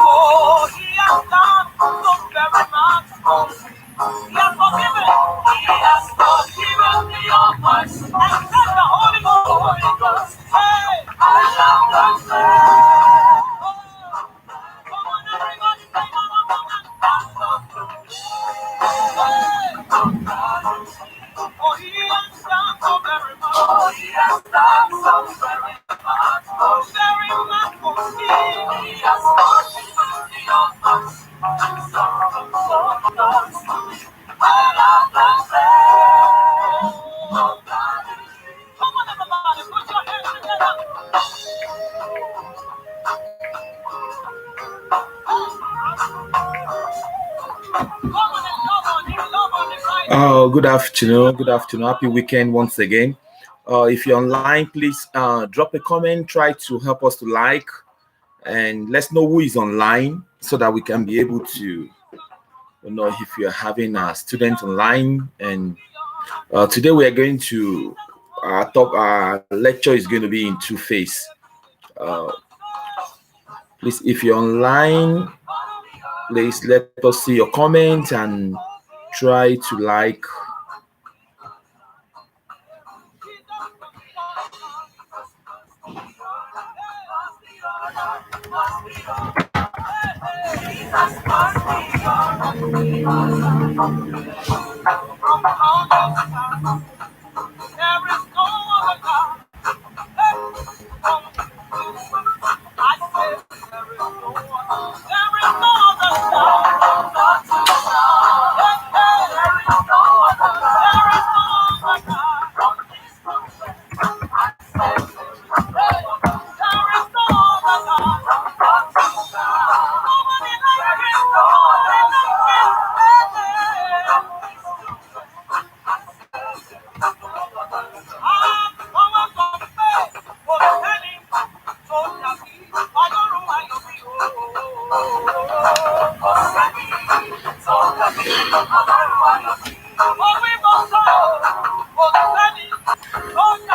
Oh, he has done so very much for me. He has forgiven me all my sins. And sent the Holy Ghost. Hey, I love the Lord. Come on, everybody, sing along and dance up to me. Oh, he has done so very much. Oh, he has done so very much. Oh, very much for me. He has forgiven me all my sins. I love the Lord. Come on, everybody, put your hands together. Oh, good afternoon. Good afternoon. Happy weekend once again. If you're online, please drop a comment. Try to help us to like and let's know who is online so that we can be able to know if you're having a student online. And today we are going to our lecture is going to be in two phases. Please, if you're online, please let us see your comment and try to like.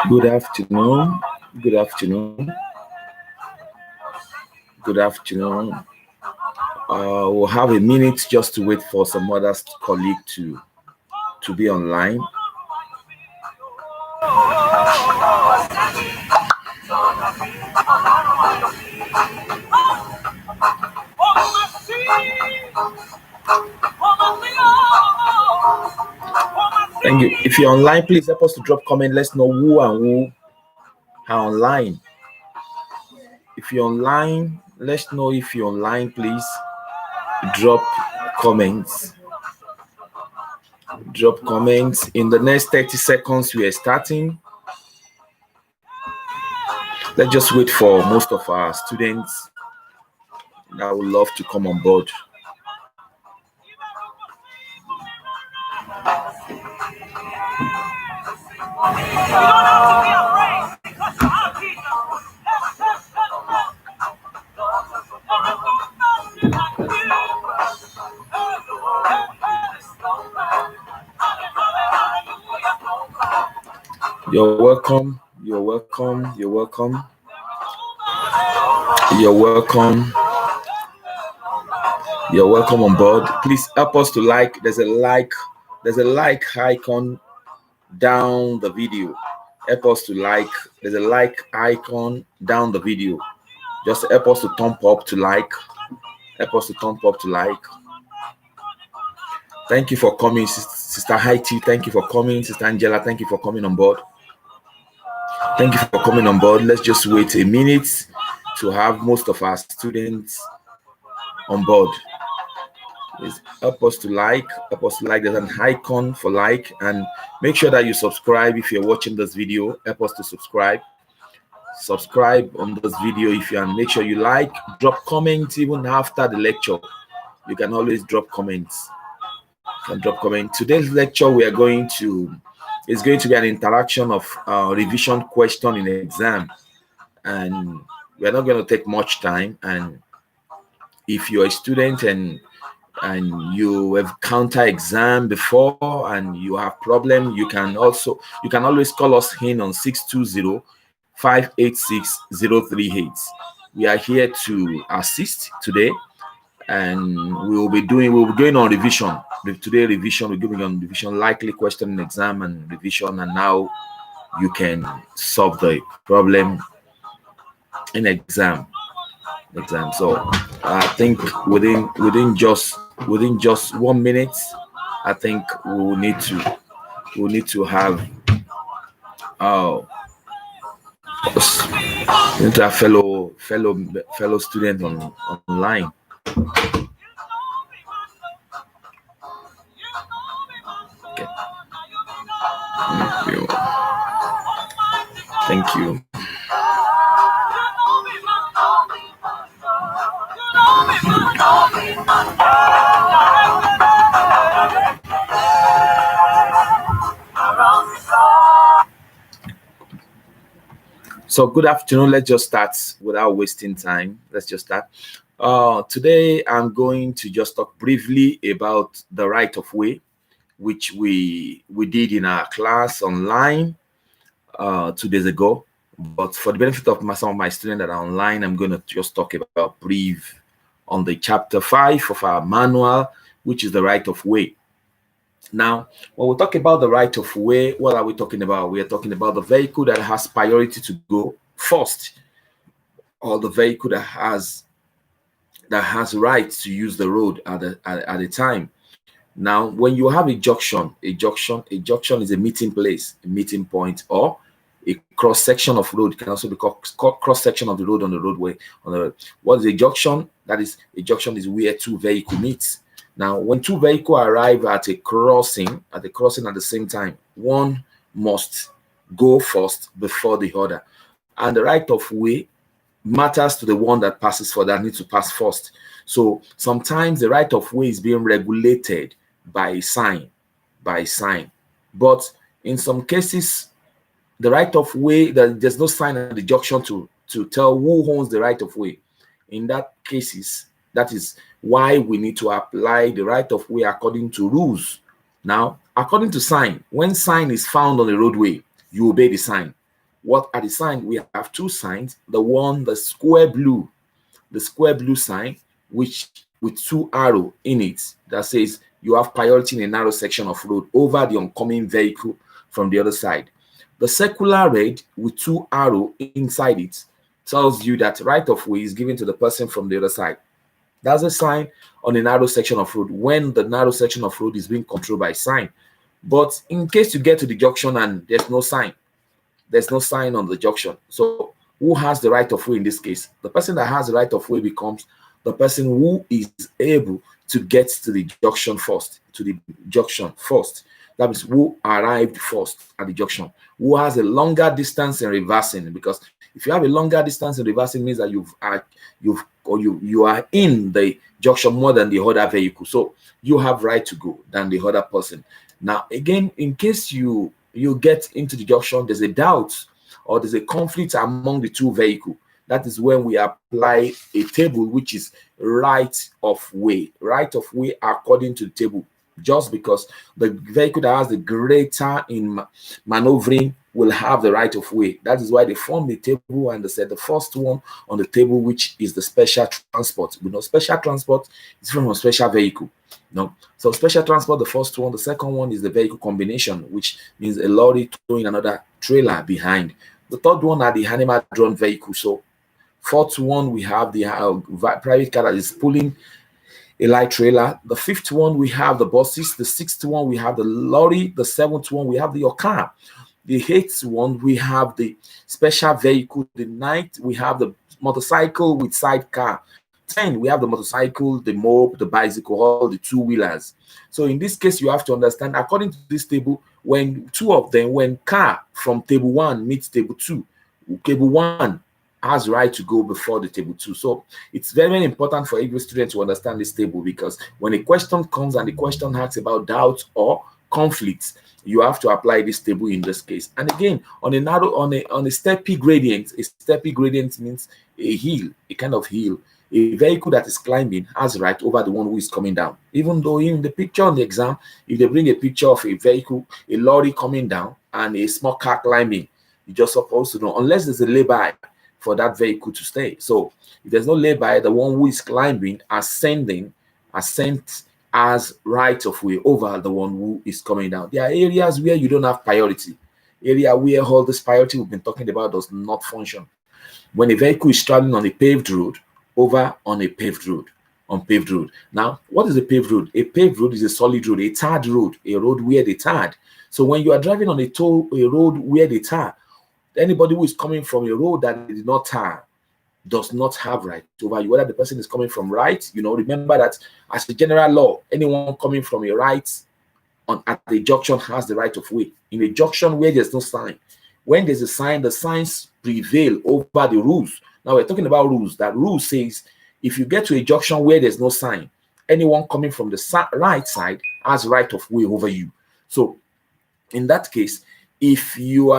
Good afternoon. Good afternoon. Good afternoon. We'll have a minute just to wait for some other colleague to be online. Thank you. If you're online, please help us to drop comment. Let's know who and who are online. If you're online, let's know if you're online. Please drop comments. Drop comments. In the next 30 seconds, we are starting. Let's just wait for most of our students that would love to come on board. You're welcome. You're welcome. You're welcome. You're welcome. You're welcome on board. Please help us to like. There's a like icon down the video. Help us to like. There's a like icon down the video. Just help us to thumb up to like. Help us to thumb up to like. Thank you for coming, Sister Haiti. Thank you for coming, Sister Angela. Thank you for coming on board. Thank you for coming on board. Let's just wait a minute to have most of our students on board. Please help us to like. Help us to like. There's an icon for like, and make sure that you subscribe if you're watching this video. Help us to subscribe. Subscribe on this video if you can. Make sure you like. Drop comments even after the lecture. You can always drop comments. You can drop comments. Today's lecture is going to be an interaction of revision question in the exam, and we're not going to take much time. And if you're a student and you have counter exam before and you have problem, you can always call us in on 620-586-038. we are here to assist today, and we'll be going on revision. Today revision, we're going on revision, likely question exam and revision, and now you can solve the problem in exam. So I think within just 1 minute, I think we'll need to have fellow students online. Okay. Thank you. So good afternoon. Let's just start without wasting time. Let's just start. Today I'm going to just talk briefly about the right of way, which we did in our class online 2 days ago. But for the benefit of some of my students that are online, I'm going to just talk about brief on the chapter 5 of our manual, which is the right of way. Now, when we talk about the right of way, what are we talking about? We are talking about the vehicle that has priority to go first, or the vehicle that has rights to use the road at a time. Now, when you have a junction is a meeting place, a meeting point, or a cross section of road. It can also be called cross section of the road on the roadway. What is a junction? That is, a junction is where two vehicles meet. Now, when two vehicles arrive at a crossing at the same time, one must go first before the other, and the right of way matters to the one that passes for that needs to pass first. So sometimes the right of way is being regulated by a sign, but in some cases, the right of way, there's no sign at the junction to tell who owns the right of way. In that cases, that is why we need to apply the right of way according to rules. Now, according to sign, when sign is found on the roadway, you obey the sign. What are the signs? We have two signs. The square blue sign, which with two arrows in it, that says you have priority in a narrow section of road over the oncoming vehicle from the other side. The circular red with two arrows inside it tells you that right of way is given to the person from the other side. That's a sign on a narrow section of road when the narrow section of road is being controlled by sign. But in case you get to the junction and there's no sign on the junction, so who has the right of way in this case? The person that has the right of way becomes the person who is able to get to the junction first, That means who arrived first at the junction, who has a longer distance in reversing, because if you have a longer distance in reversing, means that you are in the junction more than the other vehicle, so you have right to go than the other person. Now, again, in case you get into the junction, there's a doubt or there's a conflict among the two vehicles. That is when we apply a table, which is right of way according to the table. Just because the vehicle that has the greater in maneuvering will have the right of way. That is why they form the table, and they said the first one on the table, which is the special transport. We know special transport is from a special vehicle. No, so special transport, the first one. The second one is the vehicle combination, which means a lorry towing another trailer behind. The third one are the animal drawn vehicle. So fourth one, we have the private car that is pulling a light trailer. The fifth one, we have the buses. The sixth one, we have the lorry. The seventh one, we have your car. The eighth one, we have the special vehicle. The ninth, we have the motorcycle with sidecar. 10, we have the motorcycle, the mope, the bicycle, all the two-wheelers. So in this case, you have to understand, according to this table, when car from table 1 meets table 2, table 1 has right to go before the table 2. So it's very, very important for every student to understand this table, because when a question comes and the question asks about doubt or conflicts, you have to apply this table in this case. And again, on a steppy gradient, a steppy gradient means a hill, a kind of hill. A vehicle that is climbing has right over the one who is coming down. Even though in the picture on the exam, if they bring a picture of a vehicle, a lorry coming down and a small car climbing, you just supposed to know, unless there's a lay-by for that vehicle to stay. So if there's no lay-by, the one who is climbing, ascent as right of way over the one who is coming down. There are areas where you don't have priority. Area where all this priority we've been talking about does not function. When a vehicle is traveling on a paved road, over on a paved road, on paved road. Now, what is a paved road? A paved road is a solid road, a tarred road, a road where they tarred. So when you are driving on a road where they tar, anybody who is coming from a road that is not tar does not have right over you. Whether the person is coming from right, remember that as a general law, anyone coming from a right at the junction has the right of way. In a junction where there's no sign, when there's a sign, the signs prevail over the rules. Now we're talking about rules. That rule says if you get to a junction where there's no sign, anyone coming from the right side has right of way over you. So in that case, if you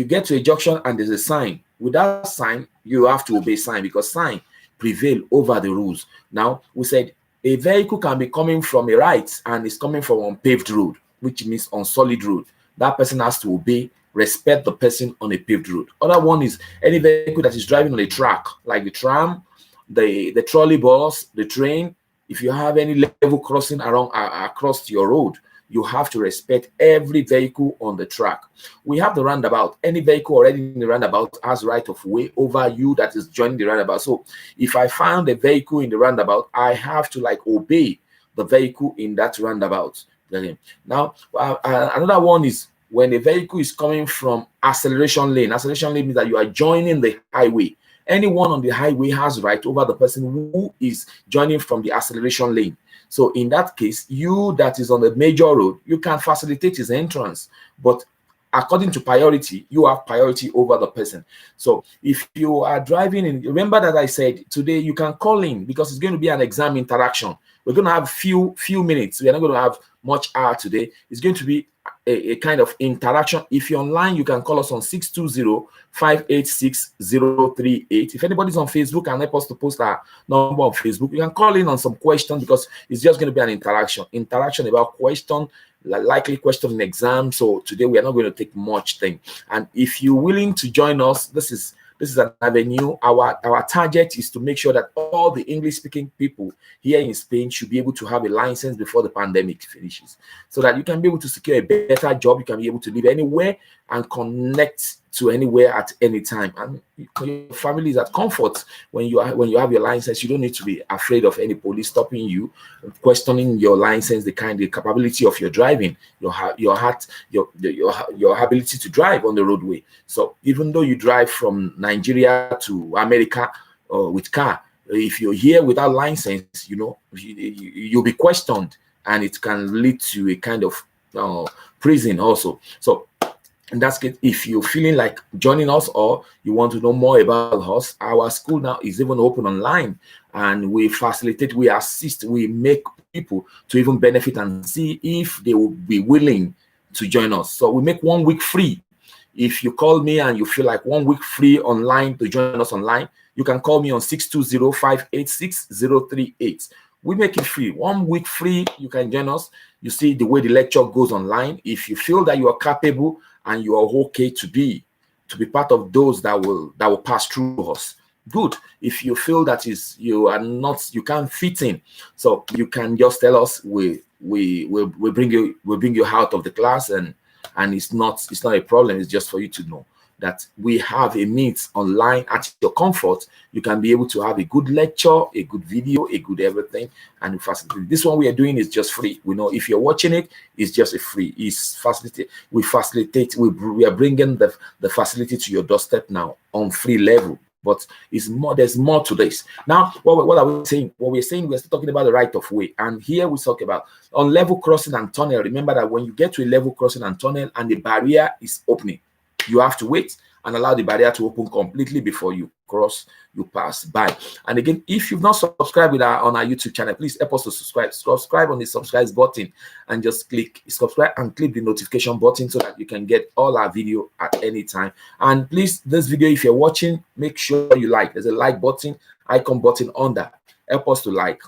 get to a junction and there's a sign, without sign, you have to obey sign because sign prevail over the rules. Now, we said a vehicle can be coming from a right and is coming from on paved road, which means on solid road. That person has to obey, respect the person on a paved road. Other one is any vehicle that is driving on a track, like the tram, the trolley bus, the train. If you have any level crossing across your road, you have to respect every vehicle on the track. We have the roundabout. Any vehicle already in the roundabout has right of way over you that is joining the roundabout. So if I found a vehicle in the roundabout, I have to obey the vehicle in that roundabout. Now, another one is when a vehicle is coming from acceleration lane. Acceleration lane means that you are joining the highway. Anyone on the highway has right over the person who is joining from the acceleration lane. So in that case, you that is on the major road, you can facilitate his entrance. But according to priority, you have priority over the person. So if you are driving in, remember that I said today you can call in because it's going to be an exam interaction. We're going to have few minutes. We're not going to have much hour today. It's going to be a kind of interaction. If you're online, you can call us on 620-586-038. If anybody's on Facebook and help us to post our number on Facebook, you can call in on some questions because it's just going to be an interaction about question, likely question in exam. So today we are not going to take much thing. And if you're willing to join us, this is an avenue. Our target is to make sure that all the English-speaking people here in Spain should be able to have a license before the pandemic finishes, so that you can be able to secure a better job. You can be able to live anywhere and connect to anywhere at any time, and your family is at comfort when you have your license. You don't need to be afraid of any police stopping you, questioning your license, the capability of your driving, your ability to drive on the roadway. So even though you drive from Nigeria to America with car, if you're here without license, you'll be questioned, and it can lead to a kind of prison also. So in that case, if you're feeling like joining us or you want to know more about us, our school now is even open online, and we facilitate, we assist, we make people to even benefit and see if they will be willing to join us. So we make 1 week free. If you call me and you feel like 1 week free online to join us online, you can call me on 620-586-038. We make it free. 1 week free, you can join us. You see the way the lecture goes online. If you feel that you are capable and you are okay to be part of those that will pass through us, good. If you feel that you can't fit in, so you can just tell us. We bring you out of the class, and it's not a problem. It's just for you to know that we have a means online at your comfort. You can be able to have a good lecture, a good video, a good everything, and facilitate. This one we are doing is just free. We know if you're watching it, it's just a free. It's facilitate. We facilitate. We are bringing the facility to your doorstep now on free level. But it's more. There's more to this. Now, what are we saying? What we're saying, we're still talking about the right of way, and here we talk about on level crossing and tunnel. Remember that when you get to a level crossing and tunnel, and the barrier is opening, you have to wait and allow the barrier to open completely before you cross, you pass by. And again, if you've not subscribed on our YouTube channel, please help us to subscribe on the subscribe button, and just click subscribe and click the notification button so that you can get all our video at any time. And please, this video, if you're watching, make sure you like. There's a like button, icon button under. Help us to like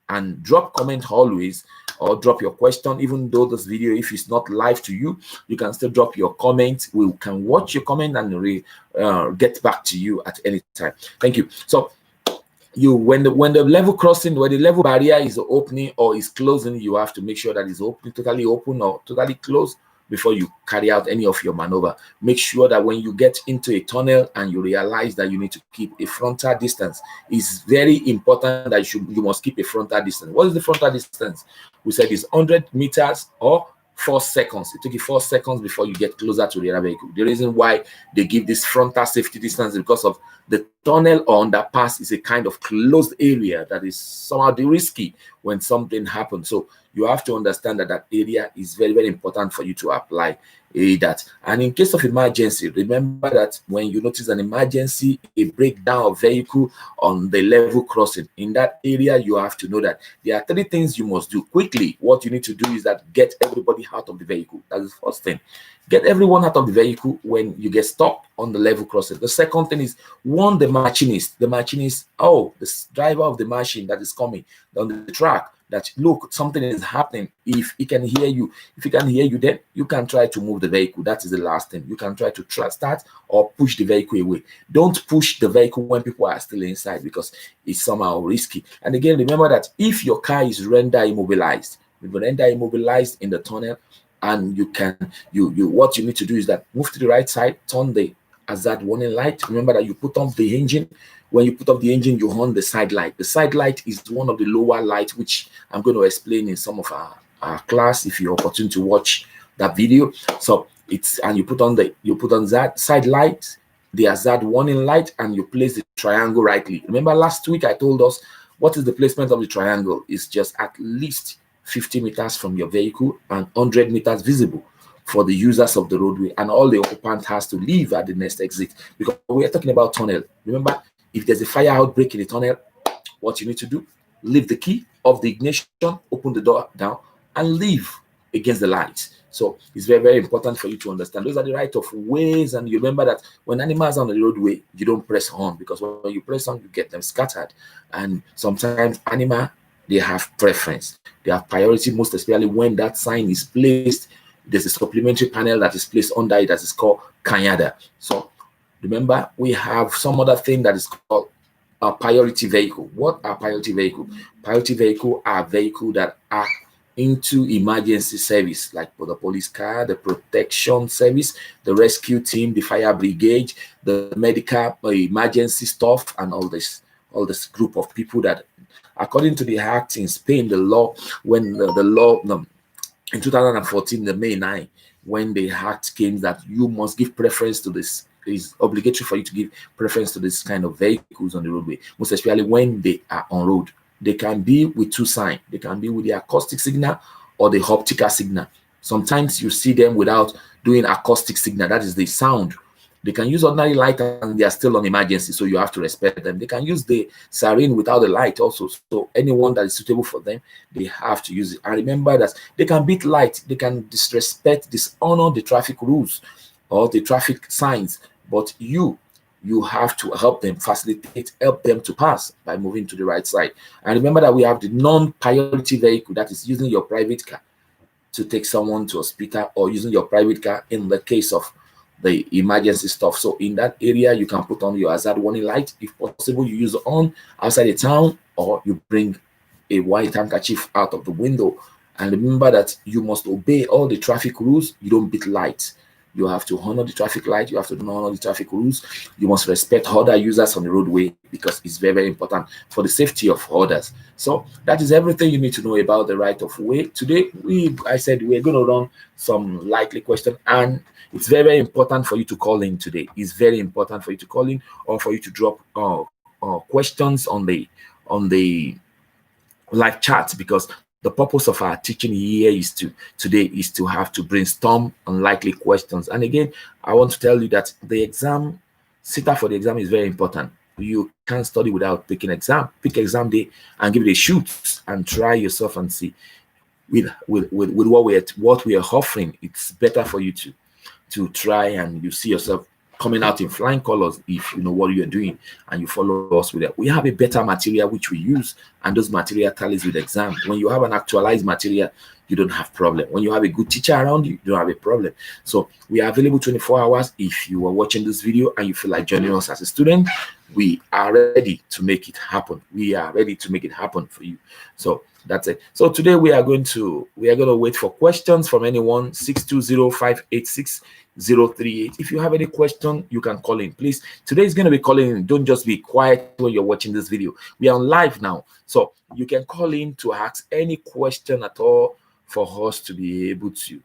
and drop comment always, or drop your question. Even though this video, if it's not live to you, you can still drop your comment. We can watch your comment and get back to you at any time. Thank you. So when the level crossing, when the level barrier is opening or is closing, you have to make sure that it's open, totally open or totally closed before you carry out any of your maneuver. Make sure that when you get into a tunnel and you realize that you need to keep a frontal distance, it's very important that you must keep a frontal distance. What is the frontal distance? We said it's 100 meters or 4 seconds. It takes you 4 seconds before you get closer to the other vehicle. The reason why they give this frontal safety distance is because of the tunnel or underpass is a kind of closed area that is somehow risky when something happens. So you have to understand that that area is very, very important for you to apply that. And in case of emergency, remember that when you notice an emergency, a breakdown of vehicle on the level crossing, in that area, you have to know that there are 3 things you must do quickly. What you need to do is that get everybody out of the vehicle. That's the first thing. Get everyone out of the vehicle when you get stuck on the level crossing. The second thing is warn the machinist. The machinist, the driver of the machine that is coming on the track, that look, something is happening. If he can hear you, then you can try to move the vehicle. That is the last thing. You can try to start or push the vehicle away. Don't push the vehicle when people are still inside, because it's somehow risky. And again, remember that if your car is rendered immobilized, in the tunnel, and what you need to do is that move to the right side, turn the hazard warning light. Remember that you put off the engine. When you put off the engine, you on the side light. The side light is one of the lower lights, which I'm going to explain in some of our class if you're opportune to watch that video. So you put on that side light, the hazard warning light, and you place the triangle rightly. Remember last week I told us what is the placement of the triangle? It's just at least 50 meters from your vehicle and 100 meters visible for the users of the roadway, and all the occupant has to leave at the next exit, because we are talking about tunnel. Remember, if there's a fire outbreak in the tunnel, what you need to do, leave the key of the ignition, open the door down, and leave against the lights. So it's very, very important for you to understand. Those are the right of ways, and you remember that when animals are on the roadway, you don't press on, because when you press on, you get them scattered. And sometimes animals, they have preference. They have priority, most especially when that sign is placed. There's a supplementary panel that is placed under it that is called Kanyada. So remember, we have some other thing that is called a priority vehicle. What are priority vehicle? Priority vehicle are vehicles that are into emergency service, like the police car, the protection service, the rescue team, the fire brigade, the medical emergency stuff, and all this group of people that, according to the act in Spain, the law, when the law in 2014, the May 9, when the act came that you must give preference to this, it is obligatory for you to give preference to this kind of vehicles on the roadway, most especially when they are on road. They can be with 2 signs. They can be with the acoustic signal or the optical signal. Sometimes you see them without doing acoustic signal, that is the sound. They can use ordinary light and they are still on emergency, so you have to respect them. They can use the siren without the light also, so anyone that is suitable for them, they have to use it. And remember that they can beat light, they can disrespect, dishonor the traffic rules or the traffic signs, but you have to help them, help them to pass by moving to the right side. And remember that we have the non-priority vehicle, that is using your private car to take someone to hospital, or using your private car in the case of the emergency stuff. So in that area, you can put on your hazard warning light. If possible, you use it on outside the town, or you bring a white handkerchief out of the window. And remember that you must obey all the traffic rules. You don't beat lights. You have to honor the traffic light. You have to honor the traffic rules. You must respect other users on the roadway, because it's very, very important for the safety of others. So that is everything you need to know about the right of way. Today, I said we're going to run some likely question, and it's very, very important for you to call in today. It's very important for you to call in, or for you to drop questions on the live chat, because the purpose of our teaching here today is to have to brainstorm unlikely questions. And again, I want to tell you that the exam, sit for the exam is very important. You can't study without taking exam. Pick exam day and give it a shoot and try yourself and see with what we are offering. It's better for you to try, and you see yourself coming out in flying colors if you know what you're doing and you follow us with it. We have a better material which we use, and those material tallies with exam. When you have an actualized material, you don't have problem. When you have a good teacher around you, you don't have a problem. So we are available 24 hours. If you are watching this video and you feel like joining us as a student, we are ready to make it happen. We are ready to make it happen for you. So that's it. So today we are going to wait for questions from anyone. 620-586-038. If you have any question, you can call in, please. Today is going to be calling in. Don't just be quiet when you're watching this video. We are on live now, so you can call in to ask any question at all for us to be able to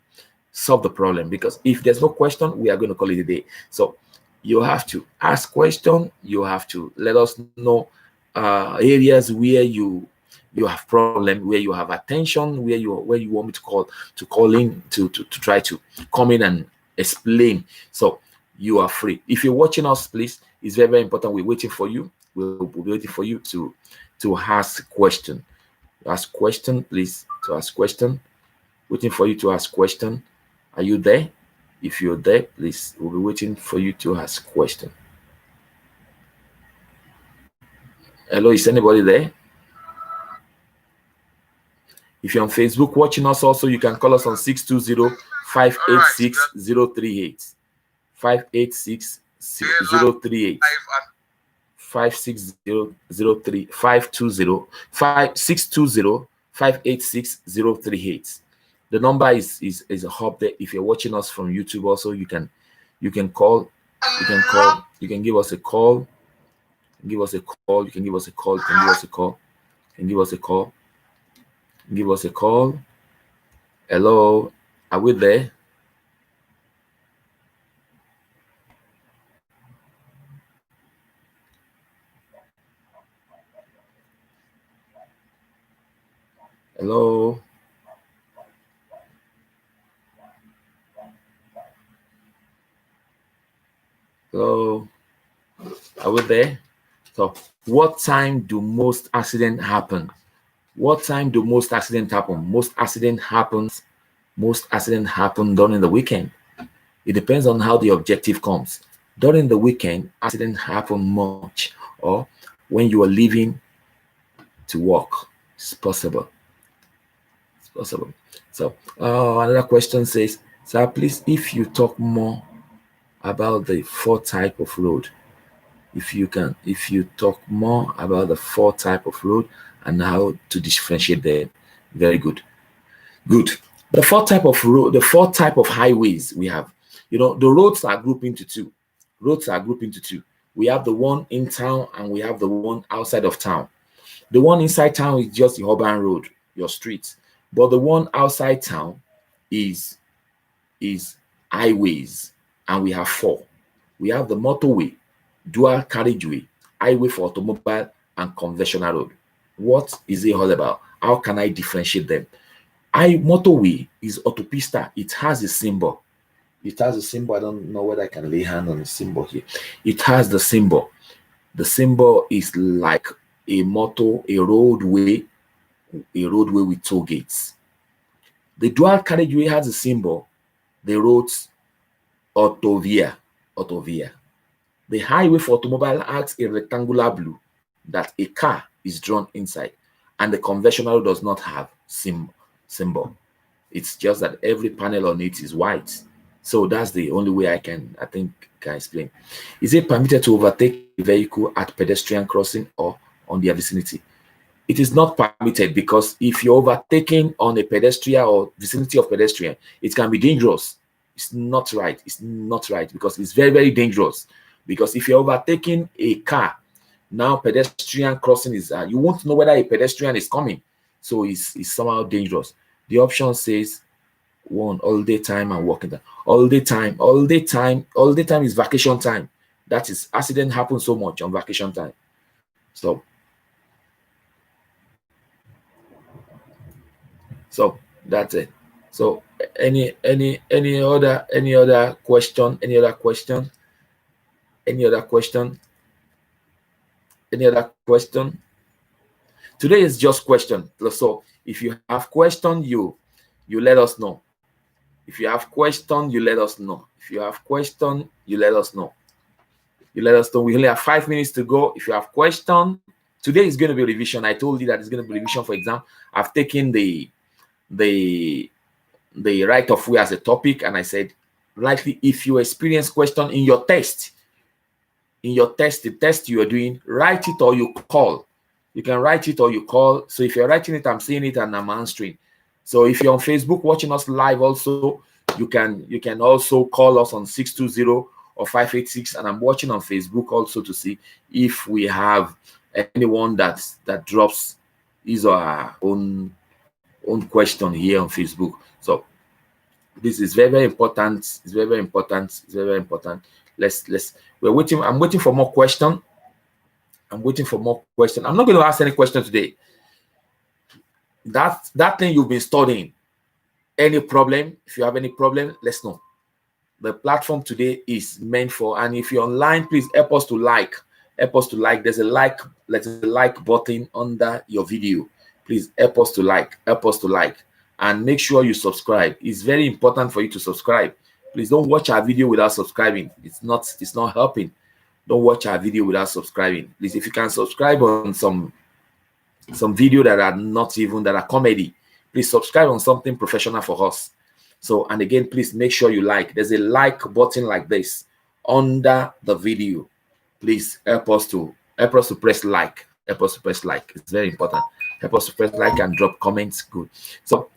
solve the problem. Because if there's no question, we are going to call it a day. So you have to ask question. You have to let us know areas where you have problem, where you have attention, where you want me to call in to try to come in and explain. So you are free. If you're watching us, please, it's very, very important. We're waiting for you. We'll be waiting for you to ask question. Ask question, please. To ask question. Waiting for you to ask question. Are you there? If you're there, please, we'll be waiting for you to ask question. Hello, is anybody there? If you're on Facebook watching us also, you can call us on 620-586-038. 586-038. 56003 520-586-038. The number is a hub there. If you're watching us from YouTube also, you can call, you can give us a call, give us a call, you can give us a call, you can give us a call, and give us a call, give us a call. Hello, are we there? Hello. Hello. Are we there? So what time do most accidents happen? What time do most accidents happen? Most accident happen during the weekend. It depends on how the objective comes. During the weekend, accidents happen much, or when you are leaving to work. It's possible. It's possible. So another question says, sir, please, if you talk more about the 4 type of road, if you talk more about the 4 type of road and how to differentiate them. Very good. Good. The 4 type of road, the 4 type of highways we have. You know, the roads are grouped into 2. Roads are grouped into 2. We have the one in town and we have the one outside of town. The one inside town is just the urban road, your streets. But the one outside town is highways, and we have 4. We have the motorway, dual carriageway, highway for automobile, and conventional road. What is it all about? How can I differentiate them? Motorway is autopista. It has a symbol. It has a symbol. I don't know whether I can lay hand on the symbol here. It has the symbol. The symbol is like a roadway with toll gates. The dual carriageway has a symbol. The roads autovia. The highway for automobile has a rectangular blue that a car is drawn inside, and the conventional does not have symbol. It's just that every panel on it is white. So that's the only way I can explain. Is it permitted to overtake a vehicle at pedestrian crossing or on their vicinity? It is not permitted, because if you're overtaking on a pedestrian or vicinity of pedestrian, it can be dangerous. It's not right. It's not right, because it's very, very dangerous. Because if you're overtaking a car, now pedestrian crossing is, you won't know whether a pedestrian is coming. So it's somehow dangerous. The option says 1, all day time and working time. All day time is vacation time. That is, accident happens so much on vacation time. So that's it. So any other question? Any other question? Today is just question. So if you have question, you let us know. If you have question, you let us know. If you have question, you let us know. You let us know. We only have 5 minutes to go. If you have question, today is going to be revision. I told you that it's going to be revision for exam. I've taken the right of way as a topic, and I said, likely if you experience question in your test, the test you are doing, write it or you call. You can write it or you call. So if you're writing it, I'm seeing it and I'm answering. So if you're on Facebook watching us live also, you can also call us on 620 or 586, and I'm watching on Facebook also to see if we have anyone that drops his or her own question here on Facebook. So this is very, very important. It's very, very important. It's very, very important. We're waiting. I'm waiting for more question. I'm waiting for more question. I'm not going to ask any question today. That thing you've been studying, any problem? If you have any problem, let's know. The platform today is meant for, and if you're online, please help us to like. Help us to like. There's a like button under your video. Please help us to like. Help us to like. And make sure you subscribe. It's very important for you to subscribe. Please don't watch our video without subscribing. It's not helping. Don't watch our video without subscribing. Please, if you can subscribe on some video that are comedy, please subscribe on something professional for us. So, and again, please make sure you like. There's a like button like this under the video. Please help us to press like. Help us to press like. It's very important. Help us to press like and drop comments. Good. So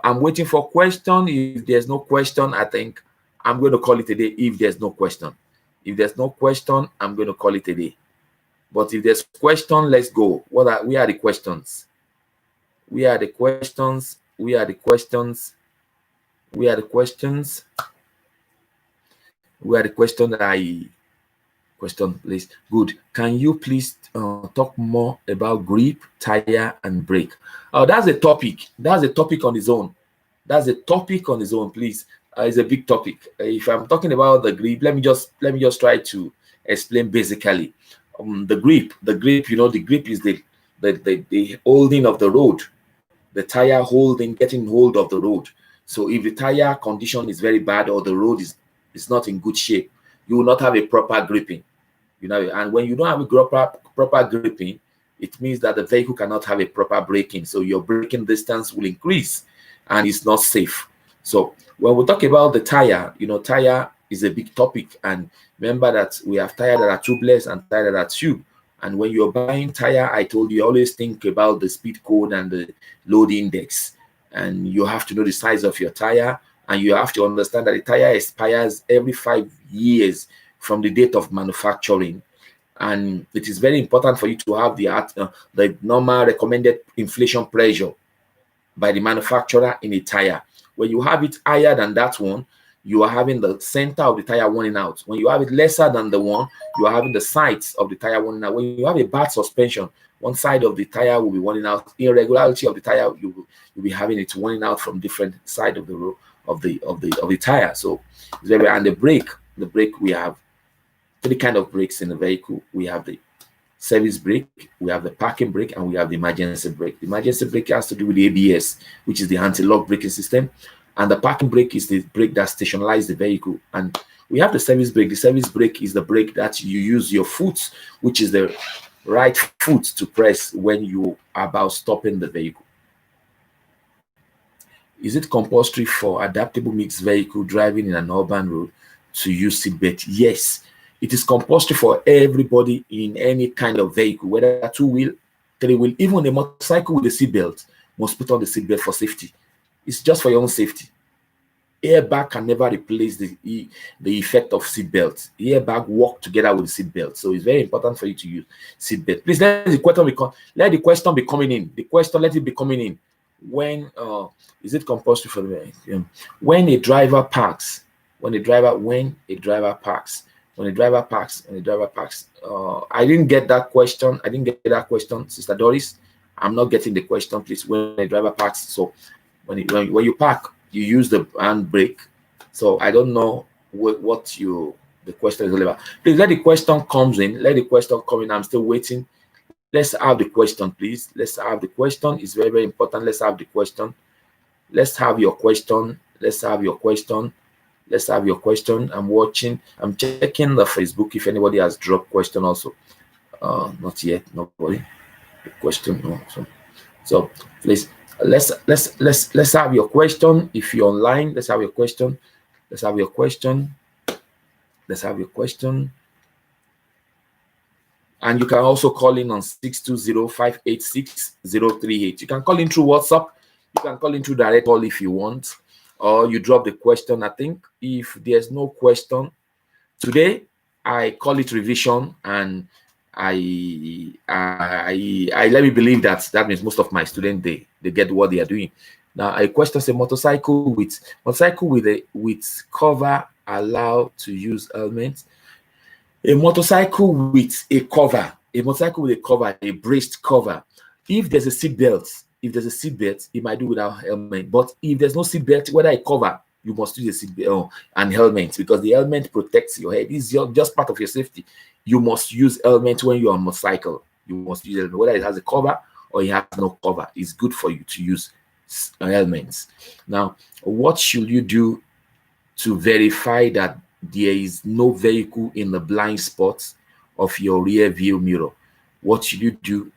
I'm waiting for question. If there's no question, I think I'm going to call it a day. If there's no question, I'm going to call it a day. But if there's question, let's go. We are the questions. We are the questions. Question, please. Good. Can you please talk more about grip, tire, and brake? That's a topic. That's a topic on its own. Please. It's a big topic. If I'm talking about the grip, let me just try to explain basically. The grip. The grip is the holding of the road. The tire getting hold of the road. So if the tire condition is very bad or the road is not in good shape, you will not have a proper gripping. And when you don't have a proper gripping, it means that the vehicle cannot have a proper braking. So your braking distance will increase and it's not safe. So when we talk about the tire, tire is a big topic. And remember that we have tire that are tubeless and tire that are tube. And when you're buying tire, I told you always think about the speed code and the load index. And you have to know the size of your tire. And you have to understand that the tire expires every 5 years from the date of manufacturing. And it is very important for you to have the normal recommended inflation pressure by the manufacturer in a tire. When you have it higher than that one, you are having the center of the tire wearing out. When you have it lesser than the one, you are having the sides of the tire wearing out. When you have a bad suspension, one side of the tire will be wearing out. Irregularity of the tire, you'll be having it wearing out from different side of the road of the tire. So it's very, and the brake, we have 3 kind of brakes in the vehicle. We have the service brake, we have the parking brake, and we have the emergency brake. The emergency brake has to do with the ABS, which is the anti-lock braking system, and the parking brake is the brake that stationarizes the vehicle. And we have the service brake. The service brake is the brake that you use your foot, which is the right foot, to press when you are about stopping the vehicle. Is it compulsory for adaptable mixed vehicle driving in an urban road to use seatbelt? Yes, it is compulsory for everybody in any kind of vehicle, whether 2-wheel, 3-wheel, even a motorcycle with a seatbelt must put on the seatbelt for safety. It's just for your own safety. Airbag can never replace the effect of seatbelt. Airbag work together with the seatbelt, so it's very important for you to use seatbelt. Please let the question be coming in. Let it be coming in. When is it compulsory for the when a driver parks? When a driver parks. I didn't get that question. Sister Doris. I'm not getting the question. Please, when a driver parks. So when you park, you use the handbrake. So I don't know what the question is all about. Please let the question comes in. Let the question come in. I'm still waiting. Let's have the question, please. Let's have the question. It's very, very important. Let's have the question. Let's have your question. Let's have Let's have your question. I'm checking the Facebook if anybody has dropped question also. Not yet, nobody. Question, no. So please, let's have your question. If you're online, let's have your question. Let's have your question. Let's have your question. And you can also call in on 620-586-038. You can call in through WhatsApp. You can call in through direct call if you want, or you drop the question. I think if there's no question today, I call it revision, and I let me believe that means most of my students they get what they are doing. Now a question says motorcycle with cover allowed to use helmet. A motorcycle with a cover, a braced cover. If there's a seat belt, it might do without helmet. But if there's no seat belt, whether a cover, you must use a seat belt and helmet, because the helmet protects your head. It's just part of your safety. You must use helmet when you're on motorcycle. You must use it, whether it has a cover or it has no cover. It's good for you to use helmets. Now, what should you do to verify that there is no vehicle in the blind spot of your rear view mirror? What should you do?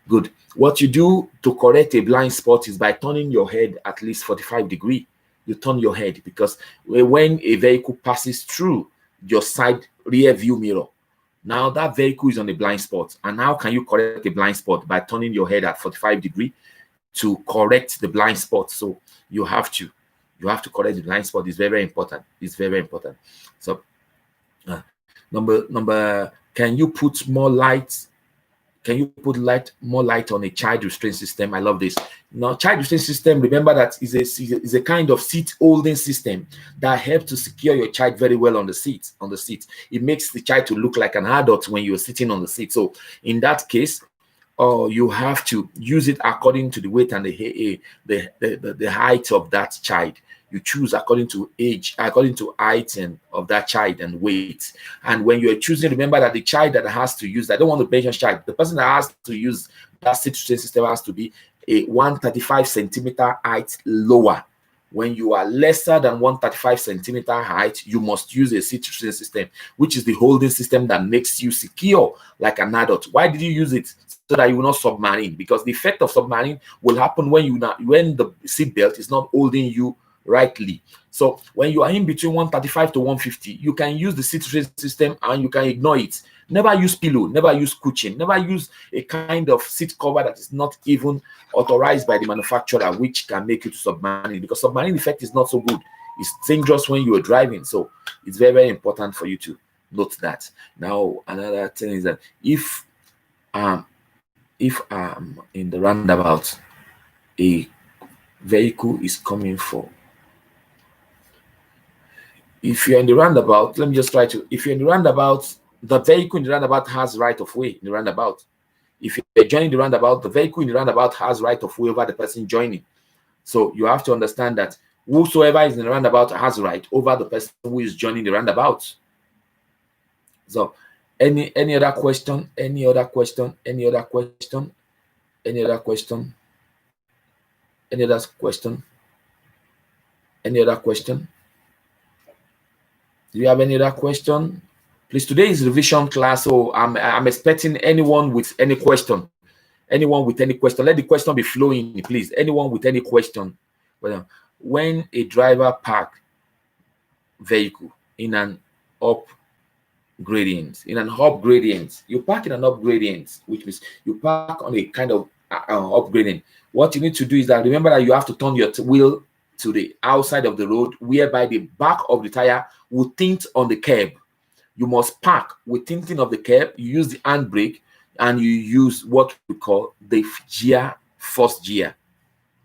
Good. What you do to correct a blind spot is by turning your head at least 45 degrees. You turn your head, because when a vehicle passes through your side rear view mirror, now that vehicle is on a blind spot. And how can you correct a blind spot? By turning your head at 45 degrees to correct the blind spot. So you have to correct the blind spot. It's very, very important. It's very, very important. So number, can you put more light? Can you put more light on a child restraint system? I love this. Now, child restraint system, remember that is a kind of seat holding system that helps to secure your child very well on the seat. It makes the child to look like an adult when you're sitting on the seat. So in that case, you have to use it according to the weight and the height of that child. You choose according to age, according to height and of that child and weight. And when you're choosing, remember that the child that has to use, I don't want to mention child, the person that has to use that seat system has to be a 135 centimeter height lower. When you are lesser than 135 centimeter height, you must use a seat system, which is the holding system that makes you secure like an adult. Why did you use it? So that you will not submarine, because the effect of submarine will happen when the seat belt is not holding you rightly. So when you are in between 135 to 150, you can use the seat system and you can ignore it. Never use pillow, never use cushion, never use a kind of seat cover that is not even authorized by the manufacturer, which can make you to submarine, because submarine effect is not so good. It's dangerous when you are driving. So it's very, very important for you to note that. Now, another thing is that if in the roundabout, a vehicle is coming for, if you're in the roundabout, let me just try to, if you're in the roundabout, the vehicle in the roundabout has right of way in the roundabout. If you're joining the roundabout, the vehicle in the roundabout has right of way over the person joining. So you have to understand that whosoever is in the roundabout has right over the person who is joining the roundabout. So any other question? Any other question? Any other question? Any other question? Any other question? Any other question? Do you have any other question? Please, today is revision class, so I'm expecting anyone with any question. Anyone with any question, let the question be flowing, please. Anyone with any question. Well, when a driver park vehicle in an up gradient, you park in an up gradient, which means you park on a kind of up gradient. What you need to do is that, remember that you have to turn your wheel to the outside of the road, whereby the back of the tire will tint on the curb. You must park with tinting of the curb. You use the handbrake, and you use what we call the first gear.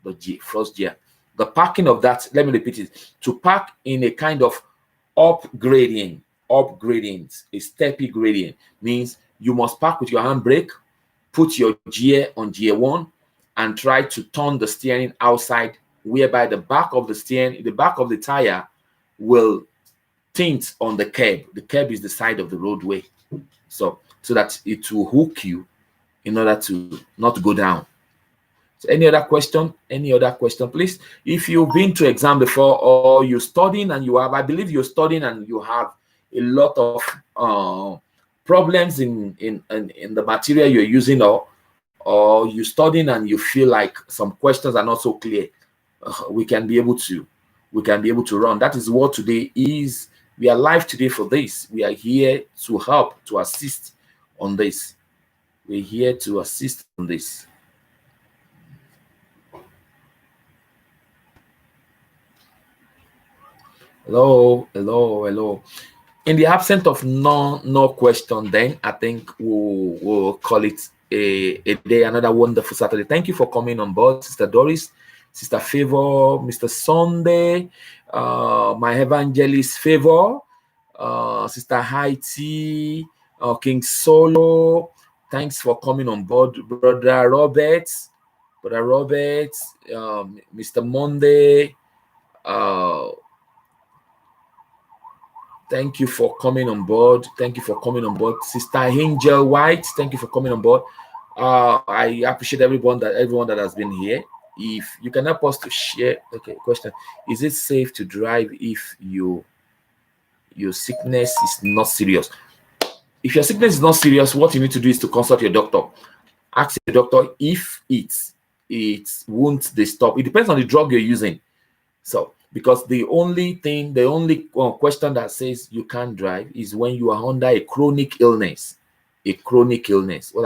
The parking of that, let me repeat it. To park in a kind of up gradient, a steppy gradient, means you must park with your handbrake, put your gear on gear 1, and try to turn the steering outside, whereby the back of the steering, the back of the tire will tint on the curb. The curb is the side of the roadway, so that it will hook you in order to not go down. So any other question? Any other question, please? If you've been to exam before, or you're studying and you have, I believe you're studying and you have a lot of problems in the material you're using, or you're studying and you feel like some questions are not so clear, we can be able to run. That is what today is. We are live today for this. We are here to help, to assist on this. We're here to assist on this. Hello. In the absence of no question, then I think we'll call it a day, another wonderful Saturday. Thank you for coming on board, Sister Doris, Sister Favor, Mr. Sunday, my evangelist Favor, Sister Haiti, King Solo. Thanks for coming on board, Brother Robert, Mr. Monday. Thank you for coming on board. Sister Angel White, thank you for coming on board. I appreciate everyone that has been here. If you can help us to share. Okay, question: is it safe to drive if your sickness is not serious? If your sickness is not serious, what you need to do is to consult your doctor. Ask your doctor if it won't stop. It depends on the drug you're using. So, because the only question that says you can't drive is when you are under a chronic illness. Well,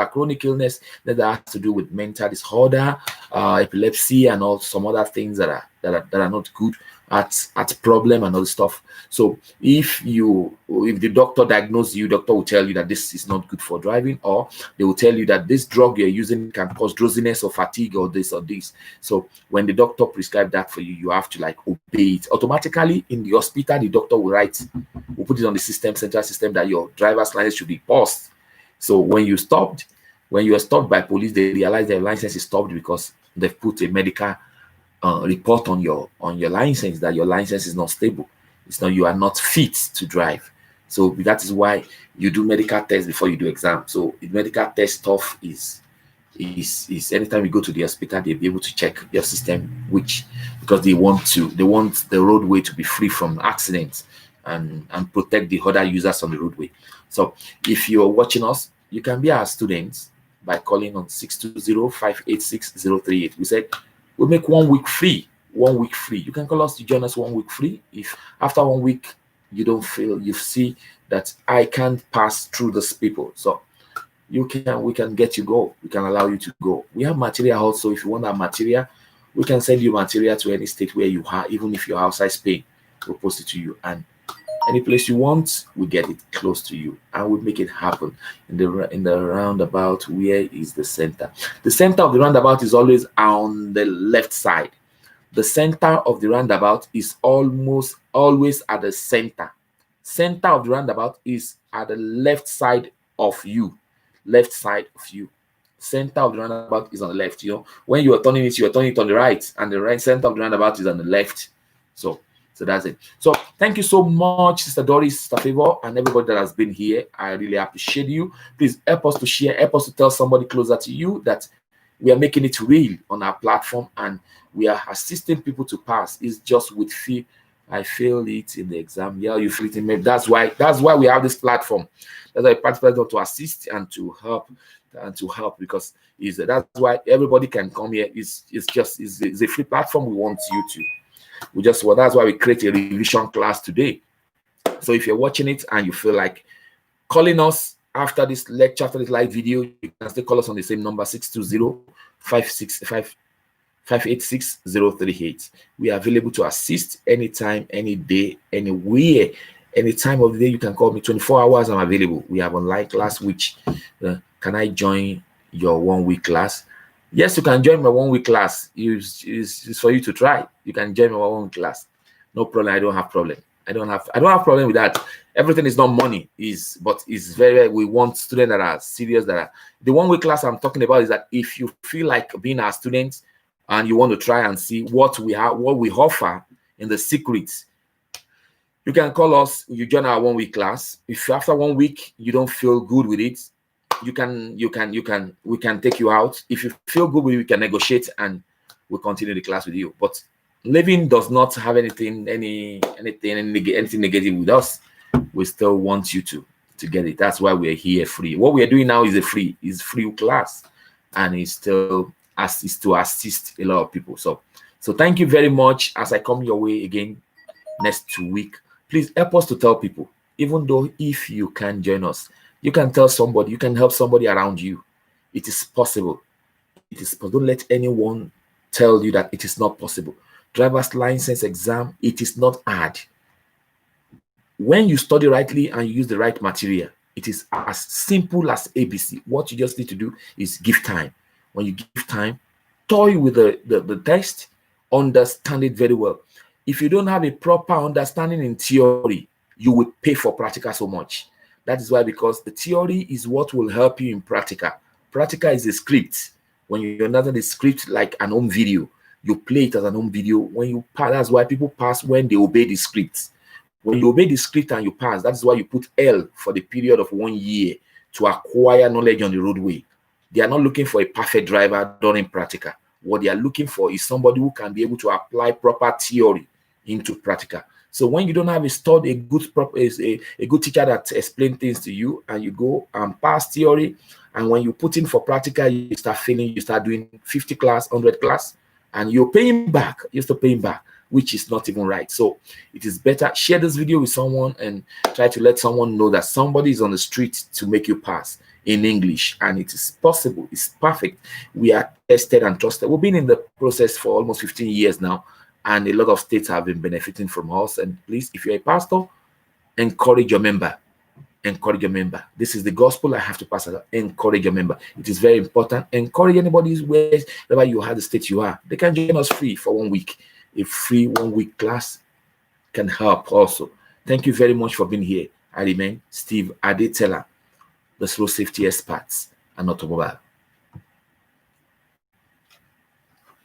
a chronic illness that has to do with mental disorder, epilepsy, and all some other things that are not good at problem and all this stuff. So if the doctor diagnoses you, doctor will tell you that this is not good for driving, or they will tell you that this drug you're using can cause drowsiness or fatigue or this or this. So when the doctor prescribes that for you, you have to like obey it automatically. In the hospital, the doctor will put it on the central system that your driver's license should be paused. So when you are stopped by police, they realize their license is stopped because they've put a medical report on your license that your license is not stable. You are not fit to drive. So that is why you do medical tests before you do exam. So the medical test stuff is anytime you go to the hospital, they'll be able to check your system, because they want the roadway to be free from accidents and protect the other users on the roadway. So if you're watching us, you can be our students by calling on 620-586-038. We said we'll make 1 week free. 1 week free. You can call us to join us 1 week free. If after 1 week you don't feel, you see that I can't pass through these people, so we can get you go. We can allow you to go. We have material also. If you want that material, we can send you material to any state where you are, even if you're outside Spain. We'll post it to you, and any place you want, we get it close to you, and we make it happen in the roundabout. Where is the center? The center of the roundabout is always on the left side. The center of the roundabout is almost always at the center. Center of the roundabout is at the left side of you. Center of the roundabout is on the left. When you are turning it on the right, and the right center of the roundabout is on the left. So that's it. So thank you so much, Sister Doris, Sister Favor, and everybody that has been here. I really appreciate you. Please help us to share, help us to tell somebody closer to you that we are making it real on our platform, and we are assisting people to pass. It's just with fear. I failed it in the exam. Yeah, you feel it in me. That's why we have this platform. That's why platform to assist and to help because that's why everybody can come here. It's a free platform. We want you to. That's why we create a revision class today. So if you're watching it and you feel like calling us after this lecture, after this live video, you can still call us on the same number, 620-586-038. We are available to assist anytime, any day, anywhere, any time of the day. You can call me. 24 hours I'm available. We have online class, which can I join your 1 week class? Yes, you can join my 1 week class. It's for you to try. You can join my 1 week class. No problem. I don't have problem. I don't have problem with that. Everything is not money. But we want students that are serious. The 1 week class I'm talking about is that if you feel like being our student and you want to try and see what we offer in the secrets, you can call us. You join our 1 week class. If after 1 week you don't feel good with it, we can take you out. If you feel good, we can negotiate and we'll continue the class with you. But leaving does not have anything negative with us. We still want you to get it. That's why we're here free. What we're doing now is free class, and it's still to assist a lot of people. So thank you very much. As I come your way again next week, please help us to tell people. Even though if you can join us, you can tell somebody, you can help somebody around you. It is possible. It is possible. Don't let anyone tell you that it is not possible. Driver's license exam, it is not hard. When you study rightly and you use the right material, it is as simple as ABC. What you just need to do is give time. When you give time, toy with the text, understand it very well. If you don't have a proper understanding in theory, you will pay for practical so much. That is why, because the theory is what will help you in practical. Practical is a script. When you understand the script like an home video, you play it as an home video. When you pass, that's why people pass when they obey the script. When you obey the script and you pass, that's why you put L for the period of 1 year to acquire knowledge on the roadway. They are not looking for a perfect driver during practical. What they are looking for is somebody who can be able to apply proper theory into practical. So when you don't have a good teacher that explains things to you, and you go and pass theory, and when you put in for practical, you start failing, you start doing 50 class, 100 class, and you're paying back. You're still paying back, which is not even right. So it is better, share this video with someone and try to let someone know that somebody is on the street to make you pass in English, and it is possible. It's perfect. We are tested and trusted. We've been in the process for almost 15 years now, and a lot of states have been benefiting from us. And please, if you're a pastor, encourage your member. Encourage your member. This is the gospel I have to pass. Encourage your member. It is very important. Encourage anybody wherever you are, the state you are. They can join us free for 1 week. A free 1 week class can help also. Thank you very much for being here. I remain Steve Adetela, the slow safety experts and automobile.